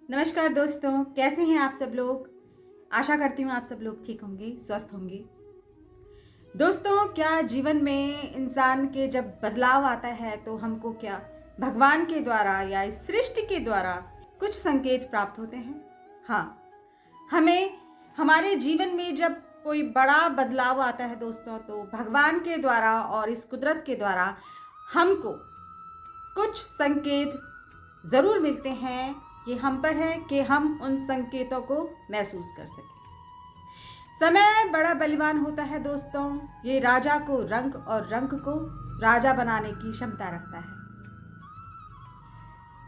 नमस्कार दोस्तों, कैसे हैं आप सब लोग। आशा करती हूँ आप सब लोग ठीक होंगे, स्वस्थ होंगे। दोस्तों, क्या जीवन में इंसान के जब बदलाव आता है तो हमको क्या भगवान के द्वारा या इस सृष्टि के द्वारा कुछ संकेत प्राप्त होते हैं। हाँ, हमें हमारे जीवन में जब कोई बड़ा बदलाव आता है दोस्तों, तो भगवान के द्वारा और इस कुदरत के द्वारा हमको कुछ संकेत ज़रूर मिलते हैं। ये हम पर है कि हम उन संकेतों को महसूस कर सकें। समय बड़ा बलवान होता है दोस्तों। ये राजा को रंग और रंग को राजा बनाने की क्षमता रखता है।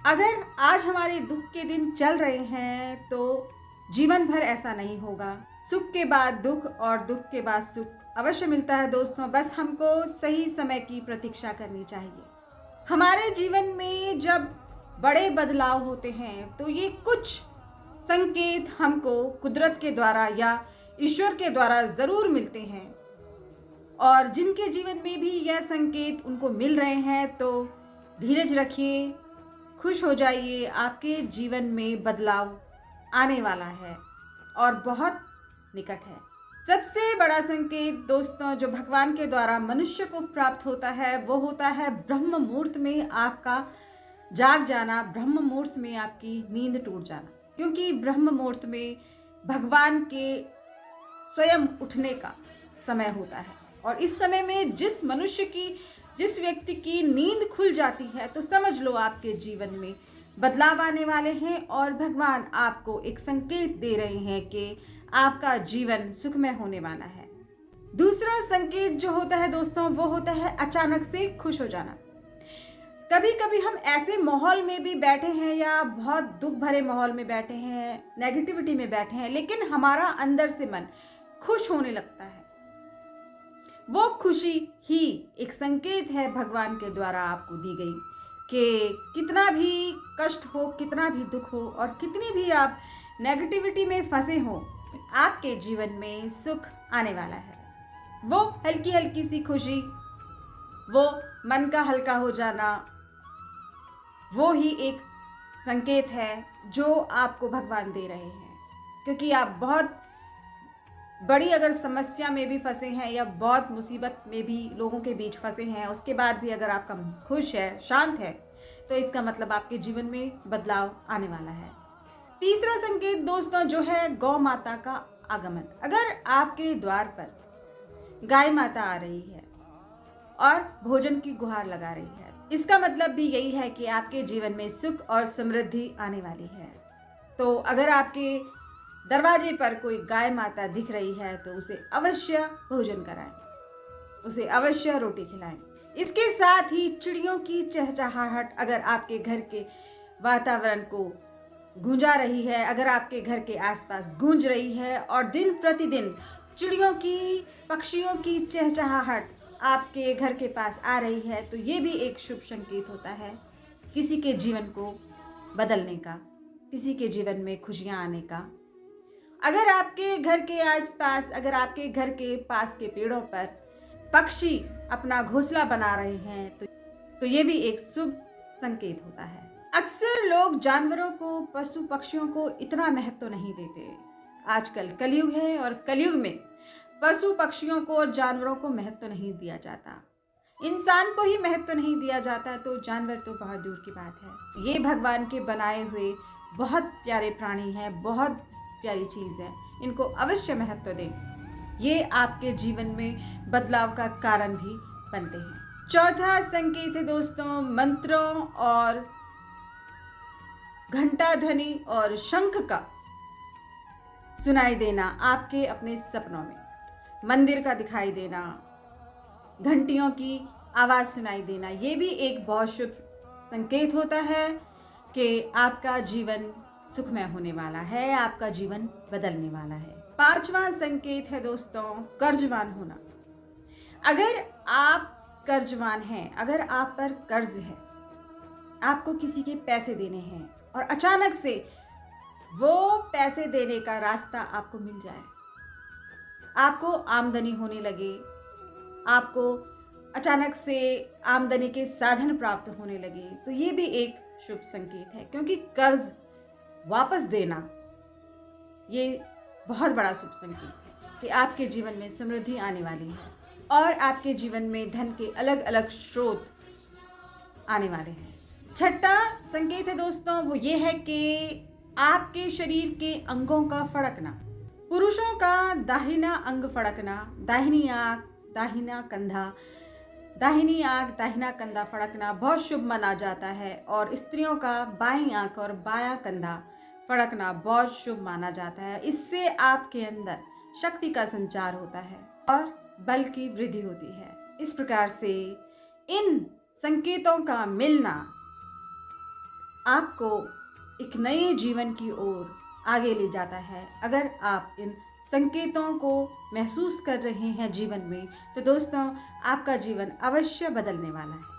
अगर आज हमारे दुख के दिन चल रहे हैं तो जीवन भर ऐसा नहीं होगा। सुख के बाद दुख और दुख के बाद सुख अवश्य मिलता है दोस्तों। बस हमको सही समय की प्रतीक्षा करनी चाहिए। हमारे जीवन में जब बड़े बदलाव होते हैं तो ये कुछ संकेत हमको कुदरत के द्वारा या ईश्वर के द्वारा ज़रूर मिलते हैं। और जिनके जीवन में भी यह संकेत उनको मिल रहे हैं तो धीरज रखिए, खुश हो जाइए। आपके जीवन में बदलाव आने वाला है और बहुत निकट है। सबसे बड़ा संकेत दोस्तों जो भगवान के द्वारा मनुष्य को प्राप्त होता है वो होता है ब्रह्म मुहूर्त में आपका जाग जाना, ब्रह्म मुहूर्त में आपकी नींद टूट जाना। क्योंकि ब्रह्म मुहूर्त में भगवान के स्वयं उठने का समय होता है और इस समय में जिस व्यक्ति की नींद खुल जाती है तो समझ लो आपके जीवन में बदलाव आने वाले हैं और भगवान आपको एक संकेत दे रहे हैं कि आपका जीवन सुखमय होने वाला है। दूसरा संकेत जो होता है दोस्तों वो होता है अचानक से खुश हो जाना। कभी कभी हम ऐसे माहौल में भी बैठे हैं या बहुत दुख भरे माहौल में बैठे हैं, नेगेटिविटी में बैठे हैं, लेकिन हमारा अंदर से मन खुश होने लगता है। वो खुशी ही एक संकेत है भगवान के द्वारा आपको दी गई कि कितना भी कष्ट हो, कितना भी दुख हो और कितनी भी आप नेगेटिविटी में फंसे हो, आपके जीवन में सुख आने वाला है। वो हल्की हल्की सी खुशी, वो मन का हल्का हो जाना, वो ही एक संकेत है जो आपको भगवान दे रहे हैं। क्योंकि आप बहुत बड़ी अगर समस्या में भी फंसे हैं या बहुत मुसीबत में भी लोगों के बीच फंसे हैं, उसके बाद भी अगर आपका खुश है, शांत है, तो इसका मतलब आपके जीवन में बदलाव आने वाला है। तीसरा संकेत दोस्तों जो है गौ माता का आगमन। अगर आपके द्वार पर गाय माता आ रही है और भोजन की गुहार लगा रही है, इसका मतलब भी यही है कि आपके जीवन में सुख और समृद्धि आने वाली है। तो अगर आपके दरवाजे पर कोई गाय माता दिख रही है तो उसे अवश्य भोजन कराएं, उसे अवश्य रोटी खिलाएं। इसके साथ ही चिड़ियों की चहचहाहट अगर आपके घर के वातावरण को गूंजा रही है, अगर आपके घर के आसपास गूंज रही है और दिन प्रतिदिन चिड़ियों की, पक्षियों की चहचहाहट आपके घर के पास आ रही है, तो ये भी एक शुभ संकेत होता है किसी के जीवन को बदलने का, किसी के जीवन में खुशियाँ आने का। अगर आपके घर के आसपास, अगर आपके घर के पास के पेड़ों पर पक्षी अपना घोंसला बना रहे हैं तो ये भी एक शुभ संकेत होता है। अक्सर लोग जानवरों को, पशु पक्षियों को इतना महत्व नहीं देते। आजकल कलयुग है और कलयुग में पशु पक्षियों को और जानवरों को महत्व नहीं दिया जाता। इंसान को ही महत्व नहीं दिया जाता तो जानवर तो बहुत दूर की बात है। ये भगवान के बनाए हुए बहुत प्यारे प्राणी हैं, बहुत प्यारी चीज़ है, इनको अवश्य महत्व दें। ये आपके जीवन में बदलाव का कारण भी बनते हैं। चौथा संकेत है दोस्तों मंत्रों और घंटा ध्वनि और शंख का सुनाई देना आपके अपने सपनों में, मंदिर का दिखाई देना, घंटियों की आवाज़ सुनाई देना, ये भी एक बहुत शुभ संकेत होता है कि आपका जीवन सुखमय होने वाला है, आपका जीवन बदलने वाला है। पांचवा संकेत है दोस्तों कर्जवान होना। अगर आप कर्जवान हैं, अगर आप पर कर्ज है, आपको किसी के पैसे देने हैं और अचानक से वो पैसे देने का रास्ता आपको मिल जाए, आपको आमदनी होने लगे, आपको अचानक से आमदनी के साधन प्राप्त होने लगे, तो ये भी एक शुभ संकेत है। क्योंकि कर्ज वापस देना, ये बहुत बड़ा शुभ संकेत है कि आपके जीवन में समृद्धि आने वाली है और आपके जीवन में धन के अलग अलग स्रोत आने वाले हैं। छठा संकेत है दोस्तों, वो ये है कि आपके शरीर के अंगों का फड़कना। पुरुषों का दाहिना अंग फड़कना, दाहिनी आंख, दाहिना कंधा, दाहिनी आंख, दाहिना कंधा फड़कना बहुत शुभ माना जाता है और स्त्रियों का बाईं आंख और बायां कंधा फड़कना बहुत शुभ माना जाता है। इससे आपके अंदर शक्ति का संचार होता है और बल की वृद्धि होती है। इस प्रकार से इन संकेतों का मिलना आपको एक नए जीवन की ओर आगे ले जाता है। अगर आप इन संकेतों को महसूस कर रहे हैं जीवन में, तो दोस्तों आपका जीवन अवश्य बदलने वाला है।